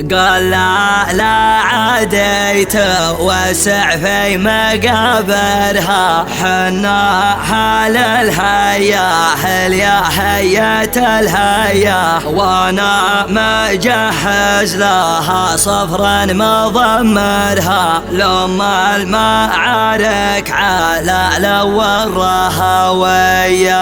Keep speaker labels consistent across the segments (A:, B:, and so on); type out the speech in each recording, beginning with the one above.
A: قال لا عاديت وسع في مقابرها، حنا حال الهيا يا هية الهيا، وانا مجهز لها صفرا مضمرها، لما المعارك على الاول رهويه.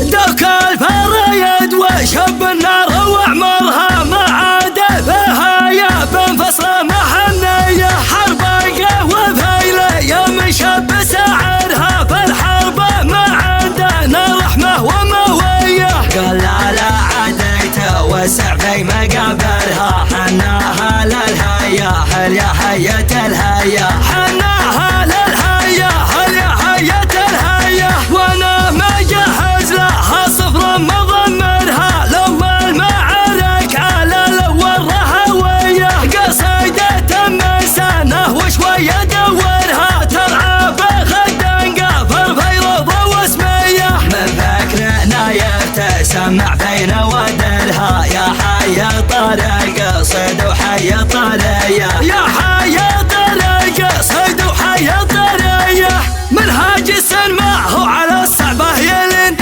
A: دوك الفريد وشب النار وعمرها ما عاد فيها يا بن فصل محنية، حربقة وفيلة من شب سعرها، في الحرب ما عندنا رحمة وموية. قال لا عاديت وسع في مقابرها، حناها للهيا يا هية الهيا، حناها للهيا يا هية الهيا، وانا مجهز لها صفرا مضمرها، لما المعارك على الاول رهويه، قصيدة من سنه وشويه دورها، ترعى بخدنقه في الفيروضه واسميه، من فكرنا يتسمع بين ودرها، يا حي طريق صيد وحي طريه، يا حي طريق صيد وحي طريه، منهاج السنماء هو على الصعبه يلين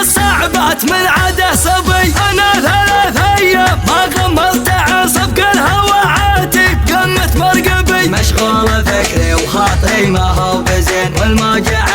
A: الصعبات من عاده صبي، انا 3 أيام ما غمضت عن صفق الهوى عاتي، قمت مرقبي مشغول فكري وخاطري ما هو بزين، والموجة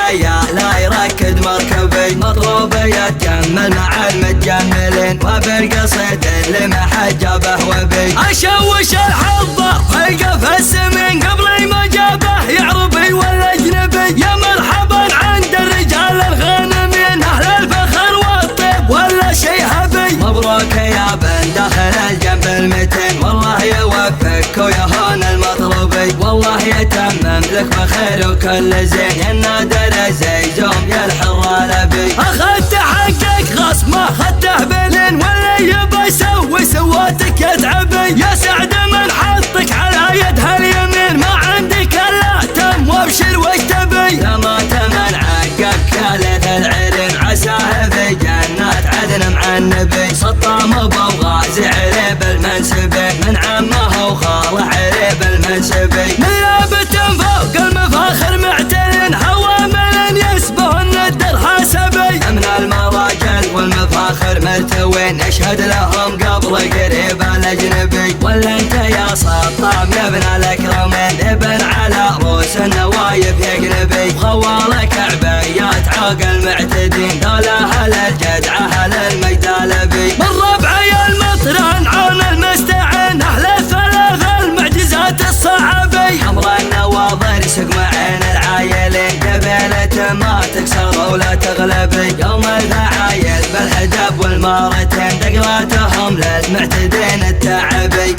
A: لا يركد مركبي، مطلوب يتجمل مع المتجملين، وبالقصيد اللي ما حد جابه وبي، اشوش الحظة والقى في السمين قبل ما جابه يعربي ولا اجنبي، يا مرحبا عند الرجال الغانمين، اهل الفخر والطيب ولا شي هبي، مبروك يا بن داخل الجنب المتين، والله يوفقك ويهون المطلوبي، والله يتمم لك بخير وكل زين، النادر زيزوم يا الحر لبي، اخذت حقك غصب ما اخذته بلين، ولا يبى يسوي سواتك يتعبي، يا سعد من حطك على يدها اليمين، ما عندك الا تم وابشر وش تبي، لما تمن عقب كالث العرين، عساه في جنات عدن مع النبي، سطام بوغى زعري بالمنسبين، من عمه وخاله عريب المنسبي، نيابة فوق المفاخر معتلين، هوامل يسبهن الدر حاسبي، من المراجل والمفاخر مرتوين، نشهد لهم قبل قريب الاجنبي، ولا انت يا سطام يا ابن الاكرمين، ابن على روس النوايف يقلبي، خوالك عبيات عاق المعتدين، دولة اهل الجدع اهل المجدالبي، من ربعي المطران عون المستعين، اهل الثلاثة المعجزات الصعبي، حمر النواظر سقم عين العايلين، قبيلة ما تكسر ولا تغلبي، يوم الفعايل بالحجاب والمارتين، دقلاتهم للمعتدين التعبي.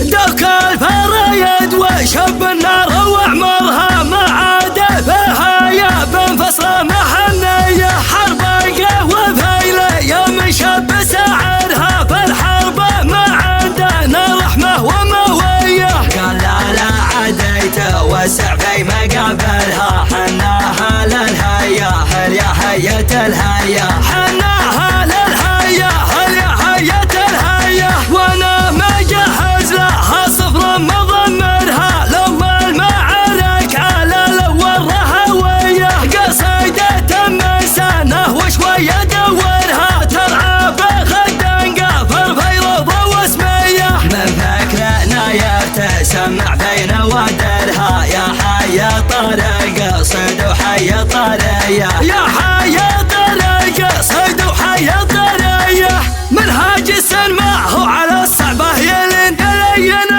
A: دوك الفريد وشب النار وعمرها ما عاد فيها يا بن فصل محنية، حربقة وفيلة من شب سعرها، في الحرب ما عندنا رحمة وموية. قال لا عاديت وسع في مقابرها، حناها للهيا يا هية الهيا، حناها للهيا يا هية الهيا، وانا مجهز لها صفرا مضمرها، لما المعارك على الاول رهويه، قصيدة من سنه وشويه دورها، ترعى بخدنقه في الفيروضه واسميه، من فكرنا يتسمع بين ودرها، يا حي طريق صيد وحي طريه، يا حي طريق صيد وحي طريه، منهاج السنماء هو على الصعبه يلين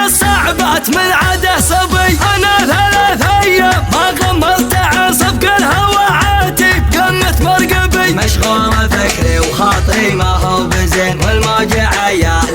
A: الصعبات من عاده صبي، انا 3 أيام ما غمضت عن صفق الهوى عاتي، قمت مرقبي مشغول فكري وخاطري ما هو بزين، والموجة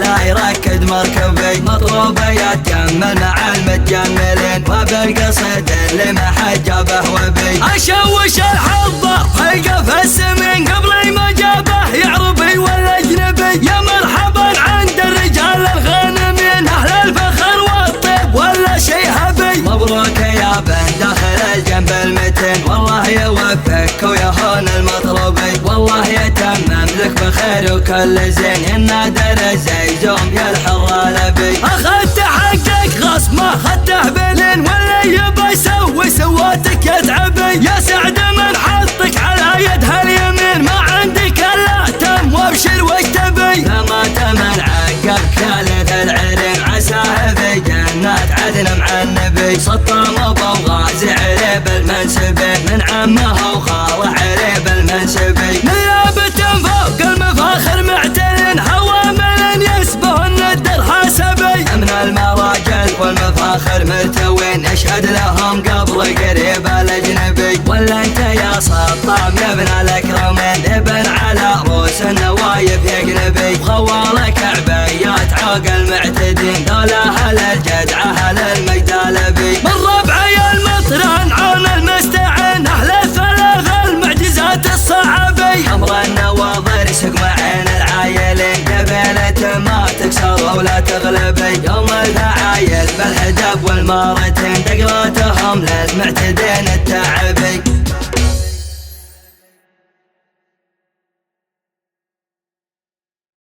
A: لا يركد مركبي، مطلوب يتجمل مع المتجملين، وبالقصيد اللي ما حد جابه وبي، اشوش الحظة والقى في السمين قبل ما جابه يعربي ولا اجنبي، يا مرحبا عند الرجال الغانمين، اهل الفخر والطيب ولا شي هبي، مبروك يا بن داخل الجنب المتين، والله يوفقك ويهون المطلوبي، والله يتمم لك بخير وكل زين، النادر زيزو دوم يا الحر لبي. اخذت حقك غصب ما اخذته بلين، واللي يبى يسوي سواتك يتعبي. يا سعد من حطك على يدها اليمين، ما عندك الا تم وابشر وش تبي. لما تمن عقب ثالث العلم، عساه في جنات عدن مع النبي. سطم ابو غازي عريب المنسبي، من عمه وخاله عريب المنسبي. نيابة فوق المفاخر معتل، هوامل يسبهن الدر حاسبي. من المراجل والمفاخر مرتوين، اشهد لهم قبل قريب الاجنبي. ولا انت يا سطام يا ابن الاكرمين، ابن على روس النوايف يقلبي. خوالك عبيات عوق المعتدين، دول اهل الجدع اهل المجد لبي. من ربعي المطران عون المستعين، اهل الثلاث المعجزات الصعبي. امر النواظر سقم عين العايلين، قبيلة ما تكسر ولا تغلبي. يوم الفعايل بالحجاب والمارتين، دقرتهم للمعتدين التعبي.